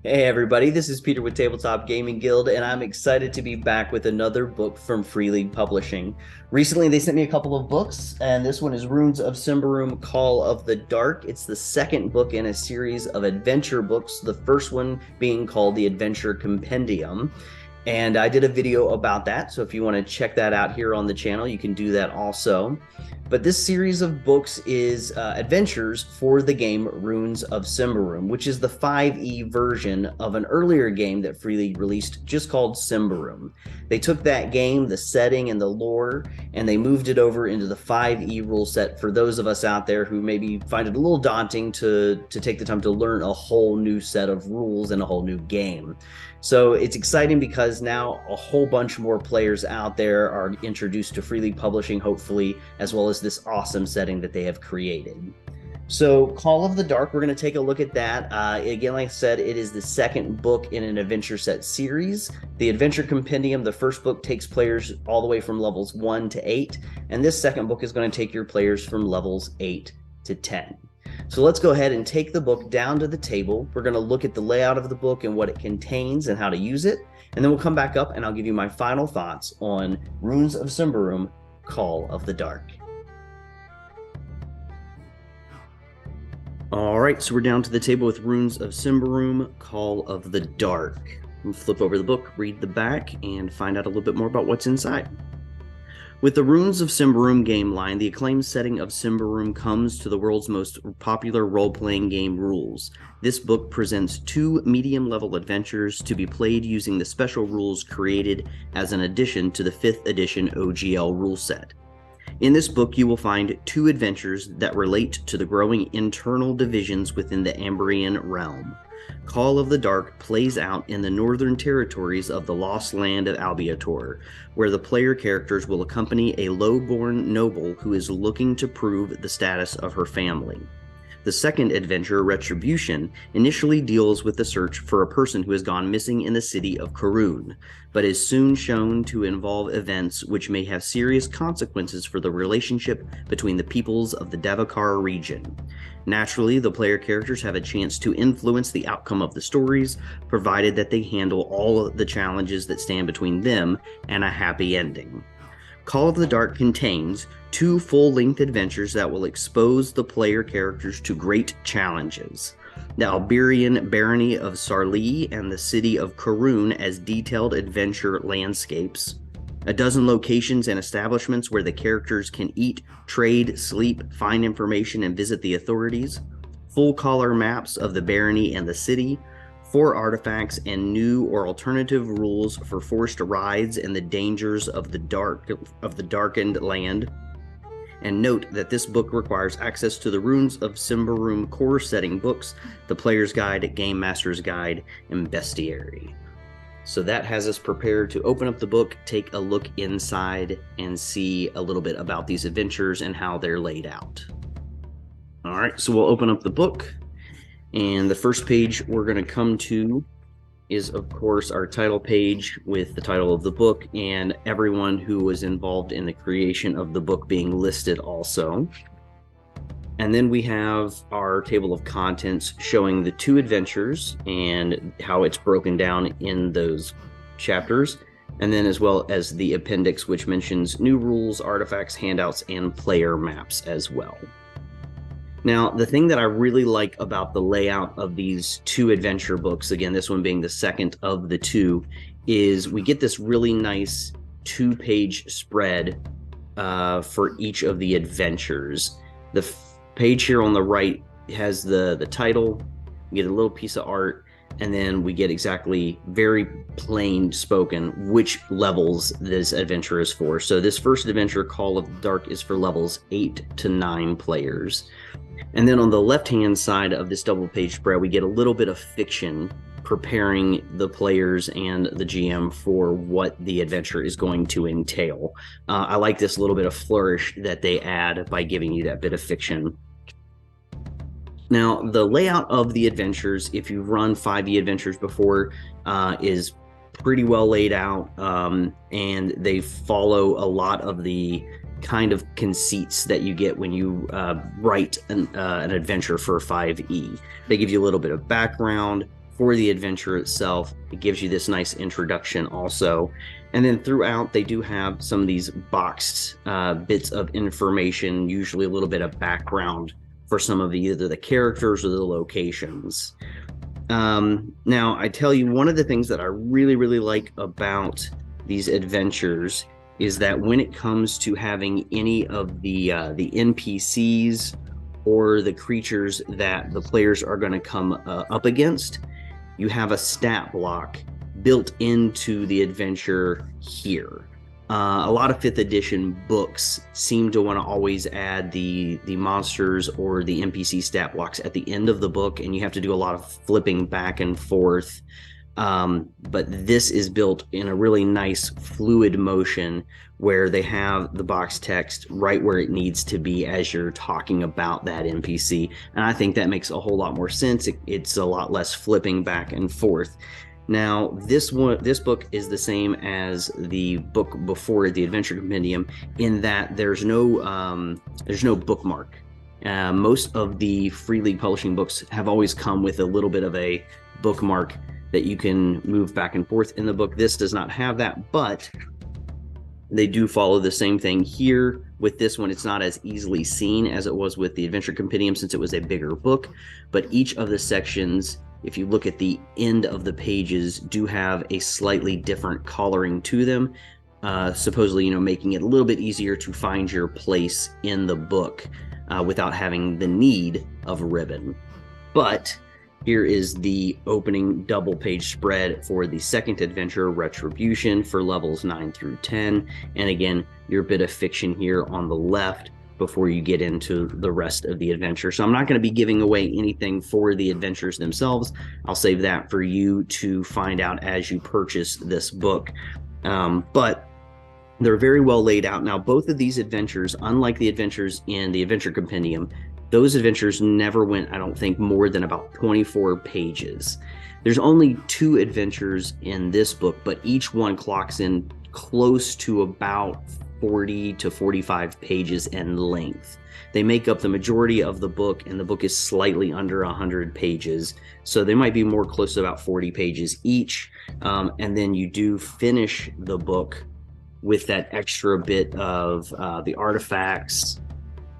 Hey everybody, this is Peter with Tabletop Gaming Guild, and I'm excited to be back with another book from Free League Publishing. Recently, they sent me a couple of books, and this one is Runes of Symbaroum, Call of the Dark. It's the second book in a series of adventure books, the first one being called the Adventure Compendium. And I did a video about that, so if you want to check that out here on the channel, you can do that also. But this series of books is adventures for the game Runes of Symbaroum, which is the 5e version of an earlier game that Free League released just called Symbaroum. They took that game, the setting and the lore, and they moved it over into the 5e rule set for those of us out there who maybe find it a little daunting to take the time to learn a whole new set of rules and a whole new game. So it's exciting because now a whole bunch more players out there are introduced to Free League Publishing, hopefully, as well as this awesome setting that they have created. So Call of the Dark, we're going to take a look at that. Again, like I said, it is the second book in an adventure set series. The Adventure Compendium, the first book, takes players all the way from levels 1 to 8, and this second book is going to take your players from levels 8 to 10. So let's go ahead and take the book down to the table. We're going to look at the layout of the book and what it contains and how to use it. And then we'll come back up and I'll give you my final thoughts on Runes of Symbaroum, Call of the Dark. All right, so we're down to the table with Runes of Symbaroum, Call of the Dark. We'll flip over the book, read the back, and find out a little bit more about what's inside. With the Runes of Symbaroum game line, the acclaimed setting of Symbaroum comes to the world's most popular role-playing game rules. This book presents 2 medium-level adventures to be played using the special rules created as an addition to the 5th edition OGL rule set. In this book, you will find 2 adventures that relate to the growing internal divisions within the Ambrian realm. Call of the Dark plays out in the northern territories of the lost land of Albiator, where the player characters will accompany a low-born noble who is looking to prove the status of her family. The second adventure, Retribution, initially deals with the search for a person who has gone missing in the city of Karun, but is soon shown to involve events which may have serious consequences for the relationship between the peoples of the Davakar region. Naturally, the player characters have a chance to influence the outcome of the stories, provided that they handle all of the challenges that stand between them and a happy ending. Call of the Dark contains 2 full-length adventures that will expose the player characters to great challenges. The Alberian Barony of Sarli and the city of Karun as detailed adventure landscapes. A dozen locations and establishments where the characters can eat, trade, sleep, find information, and visit the authorities. Full color maps of the barony and the city. 4 artifacts and new or alternative rules for forced rides and the dangers of the darkened land. And note that this book requires access to the Runes of Symbaroum core setting books, the Player's Guide, Game Master's Guide, and Bestiary. So that has us prepared to open up the book, take a look inside, and see a little bit about these adventures and how they're laid out. All right, so we'll open up the book. And the first page we're going to come to is, of course, our title page with the title of the book and everyone who was involved in the creation of the book being listed also. And then we have our table of contents showing the 2 adventures and how it's broken down in those chapters. And then as well as the appendix, which mentions new rules, artifacts, handouts, and player maps as well. Now, the thing that I really like about the layout of these 2 adventure books, again, this one being the second of the 2, is we get this really nice 2-page spread for each of the adventures. The page here on the right has the title, we get a little piece of art, and then we get exactly very plain spoken which levels this adventure is for. So this first adventure, Call of the Dark, is for levels 8 to 9 players. And then on the left-hand side of this double-page spread, we get a little bit of fiction preparing the players and the GM for what the adventure is going to entail. I like this little bit of flourish that they add by giving you that bit of fiction. Now, the layout of the adventures, if you've run 5e adventures before, is pretty well laid out, and they follow a lot of the kind of conceits that you get when you write an adventure for 5e. They give you a little bit of background, for the adventure itself. It gives you this nice introduction also. And then throughout, they do have some of these boxed bits of information, usually a little bit of background for some of either the characters or the locations. Now, I tell you, one of the things that I really, really like about these adventures is that when it comes to having any of the NPCs or the creatures that the players are going to come up against, you have a stat block built into the adventure here. A lot of 5th edition books seem to want to always add the monsters or the NPC stat blocks at the end of the book, and you have to do a lot of flipping back and forth. But this is built in a really nice fluid motion where they have the box text right where it needs to be as you're talking about that NPC. And I think that makes a whole lot more sense. It's a lot less flipping back and forth. Now, this book is the same as the book before, the Adventure Compendium, in that there's no bookmark. Most of the Free League Publishing books have always come with a little bit of a bookmark that you can move back and forth in the book. This does not have that, but they do follow the same thing here. With this one, it's not as easily seen as it was with the Adventure Compendium since it was a bigger book, but each of the sections, if you look at the end of the pages, do have a slightly different coloring to them, supposedly, making it a little bit easier to find your place in the book without having the need of a ribbon. But here is the opening double page spread for the second adventure, Retribution, for levels 9 through 10. And again, your bit of fiction here on the left before you get into the rest of the adventure. So I'm not going to be giving away anything for the adventures themselves. I'll save that for you to find out as you purchase this book. But they're very well laid out. Now, both of these adventures, unlike the adventures in the Adventure Compendium, those adventures never went, I don't think, more than about 24 pages. There's only 2 adventures in this book, but each one clocks in close to about 40 to 45 pages in length. They make up the majority of the book, and the book is slightly under 100 pages. So they might be more close to about 40 pages each. And then you do finish the book with that extra bit of the artifacts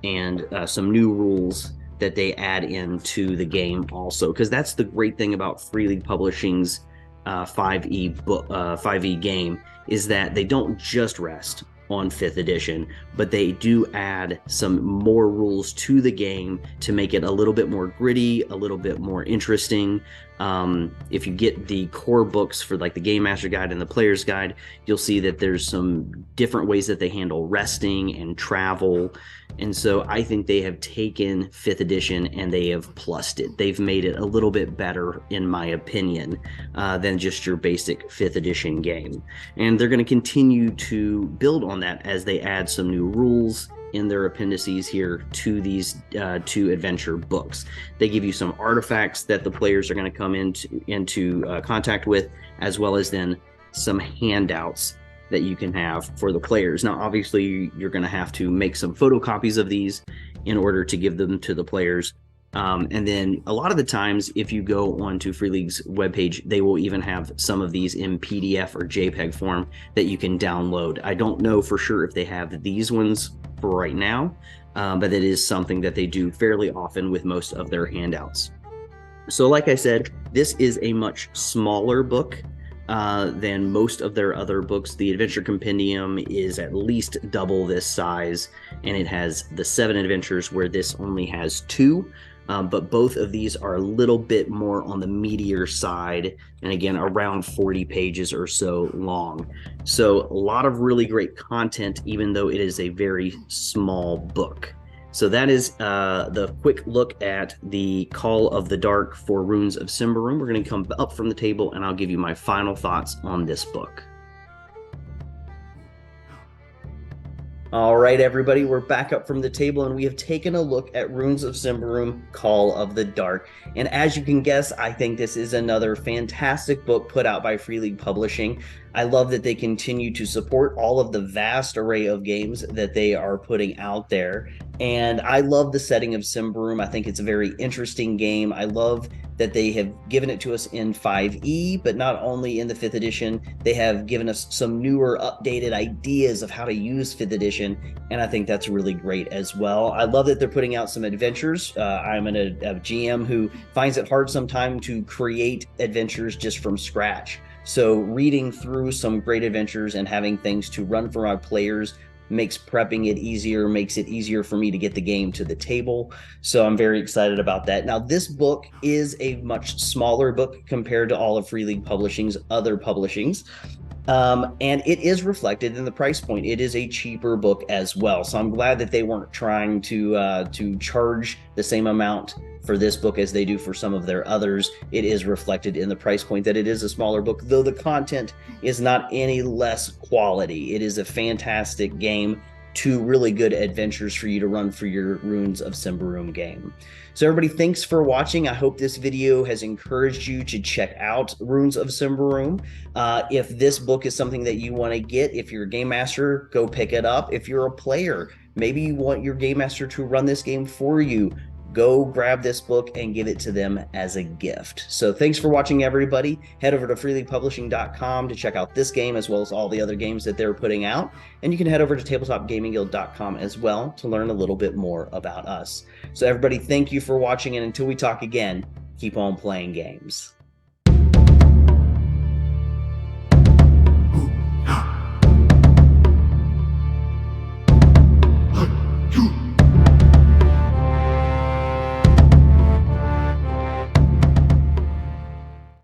and some new rules that they add into the game also. Because that's the great thing about Free League Publishing's 5e game, is that they don't just rest on 5th edition, but they do add some more rules to the game to make it a little bit more gritty, a little bit more interesting. If you get the core books for like the Game Master Guide and the Player's Guide, you'll see that there's some different ways that they handle resting and travel. And so I think they have taken 5th edition and they have plussed it. They've made it a little bit better, in my opinion, than just your basic 5th edition game. And they're going to continue to build on that as they add some new rules in their appendices here to these 2 adventure books. They give you some artifacts that the players are going to come into contact with, as well as then some handouts that you can have for the players. Now, obviously, you're going to have to make some photocopies of these in order to give them to the players. And then a lot of the times, if you go onto Free League's webpage, they will even have some of these in PDF or JPEG form that you can download. I don't know for sure if they have these ones for right now, but it is something that they do fairly often with most of their handouts. So like I said, this is a much smaller book than most of their other books. The Adventure Compendium is at least double this size, and it has the 7 adventures where this only has 2. But both of these are a little bit more on the meatier side, and again, around 40 pages or so long. So a lot of really great content, even though it is a very small book. So that is the quick look at the Call of the Dark for Runes of Symbaroum. We're going to come up from the table, and I'll give you my final thoughts on this book. All right, everybody, we're back up from the table, and we have taken a look at Runes of Symbaroum, Call of the Dark. And as you can guess, I think this is another fantastic book put out by Free League Publishing. I love that they continue to support all of the vast array of games that they are putting out there. And I love the setting of Symbaroum. I think it's a very interesting game. I love that they have given it to us in 5e, but not only in the 5th edition, they have given us some newer, updated ideas of how to use 5th edition, and I think that's really great as well. I love that they're putting out some adventures. I'm a GM who finds it hard sometimes to create adventures just from scratch. So reading through some great adventures and having things to run for our players makes prepping it easier, makes it easier for me to get the game to the table. So I'm very excited about that. Now, this book is a much smaller book compared to all of Free League Publishing's other publishings. And it is reflected in the price point. It is a cheaper book as well. So I'm glad that they weren't trying to charge the same amount for this book as they do for some of their others. It is reflected in the price point that it is a smaller book, though the content is not any less quality. It is a fantastic game, 2 really good adventures for you to run for your Runes of Symbaroum game. So everybody, thanks for watching. I hope this video has encouraged you to check out Runes of Symbaroum. If this book is something that you want to get, if you're a game master, go pick it up. If you're a player, maybe you want your game master to run this game for you, go grab this book and give it to them as a gift. So thanks for watching, everybody. Head over to freeleaguepublishing.com to check out this game as well as all the other games that they're putting out. And you can head over to tabletopgamingguild.com as well to learn a little bit more about us. So everybody, thank you for watching, and until we talk again, keep on playing games.